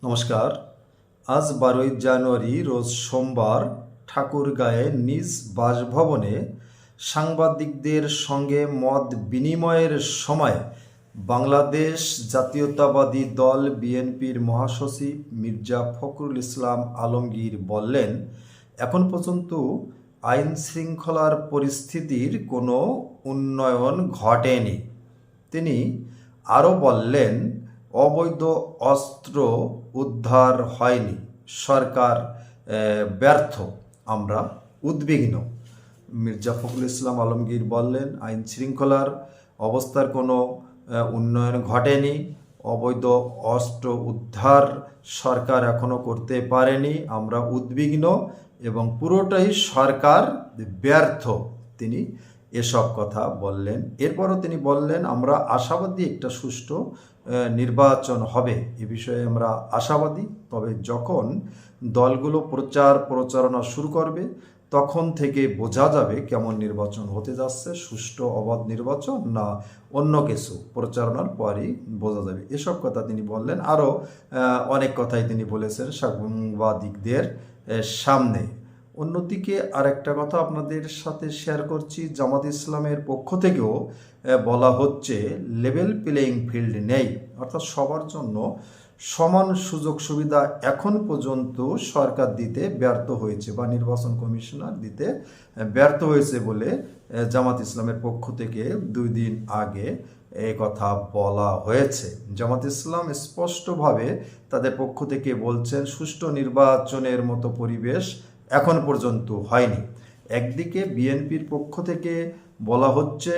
নমস্কার। আজ 12ই জানুয়ারি রোজ সোমবার ঠাকুরগাঁয়ে নিজ বাসভবনে সাংবাদিকদের সঙ্গে মত বিনিময়ের সময় বাংলাদেশ জাতীয়তাবাদী দল বিএনপির মহাসচিব মির্জা ফখরুল ইসলাম আলমগীর বললেন, এখন পর্যন্ত আইন শৃঙ্খলার পরিস্থিতির কোনো উন্নয়ন ঘটেনি। তিনি আরও বললেন, অবৈধ অস্ত্র উদ্ধার হয়নি, সরকার ব্যর্থ, আমরা উদ্বিগ্ন। মির্জা ফখরুল ইসলাম আলমগীর বললেন, আইন শৃঙ্খলার অবস্থার কোনো উন্নয়ন ঘটেনি, অবৈধ অস্ত্র উদ্ধার সরকার এখনও করতে পারেনি, আমরা উদ্বিগ্ন এবং পুরোটাই সরকার ব্যর্থ। তিনি এসব কথা বললেন। এরপরও তিনি বললেন, আমরা আশাবাদী একটা সুষ্ঠু নির্বাচন হবে, এ বিষয়ে আমরা আশাবাদী। তবে যখন দলগুলো প্রচারণা শুরু করবে তখন থেকে বোঝা যাবে কেমন নির্বাচন হতে যাচ্ছে, সুষ্ঠু অবাধ নির্বাচন না অন্য কিছু। প্রচারণার পরই বোঝা যাবে। এসব কথা তিনি বললেন। আরও অনেক কথাই তিনি বলেছেন সাংবাদিকদের সামনে। অন্যদিকে আরেকটা কথা আপনাদের সাথে শেয়ার করছি, জামাত ইসলামের পক্ষ থেকেও বলা হচ্ছে লেভেল প্লেয়িং ফিল্ড নেই, অর্থাৎ সবার জন্য সমান সুযোগ সুবিধা এখন পর্যন্ত সরকার দিতে ব্যর্থ হয়েছে বা নির্বাচন কমিশনার দিতে ব্যর্থ হয়েছে বলে জামাত ইসলামের পক্ষ থেকে 2 দিন আগে এই কথা বলা হয়েছে। জামাত ইসলাম স্পষ্টভাবে তাদের পক্ষ থেকে বলছেন, সুষ্ঠু নির্বাচনের মতো পরিবেশ এখন পর্যন্ত হয়নি। একদিকে বিএনপির পক্ষ থেকে বলা হচ্ছে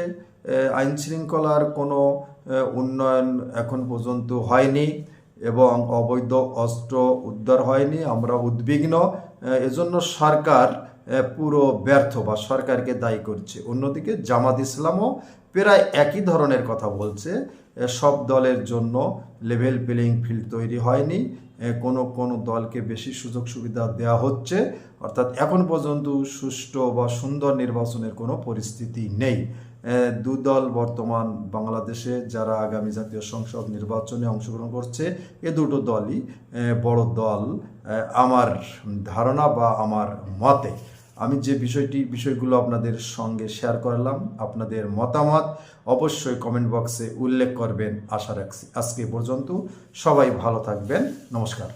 আইন শৃঙ্খলার কোনো উন্নয়ন এখন পর্যন্ত হয়নি এবং অবৈধ অস্ত্র উদ্ধার হয়নি, আমরা উদ্বিগ্ন, এজন্য সরকার পুরো ব্যর্থ বা সরকারকে দায়ী করছে। অন্যদিকে জামাত ইসলামও প্রায় একই ধরনের কথা বলছে, সব দলের জন্য লেভেল প্লেয়িং ফিল্ড তৈরি হয়নি, কোনো দলকে বেশি সুযোগ সুবিধা দেওয়া হচ্ছে, অর্থাৎ এখন পর্যন্ত সুষ্ঠু বা সুন্দর নির্বাচনের কোনো পরিস্থিতি নেই। 2 দল বর্তমান বাংলাদেশে যারা আগামী জাতীয় সংসদ নির্বাচনে অংশগ্রহণ করছে, এ দুটো দলই বড় দল আমার ধারণা বা আমার মতে। আমি যে বিষয়গুলো আপনাদের সঙ্গে শেয়ার করলাম, আপনাদের মতামত অবশ্যই কমেন্ট বক্সে উল্লেখ করবেন আশা রাখছি। আজকে পর্যন্ত সবাই ভালো থাকবেন। নমস্কার।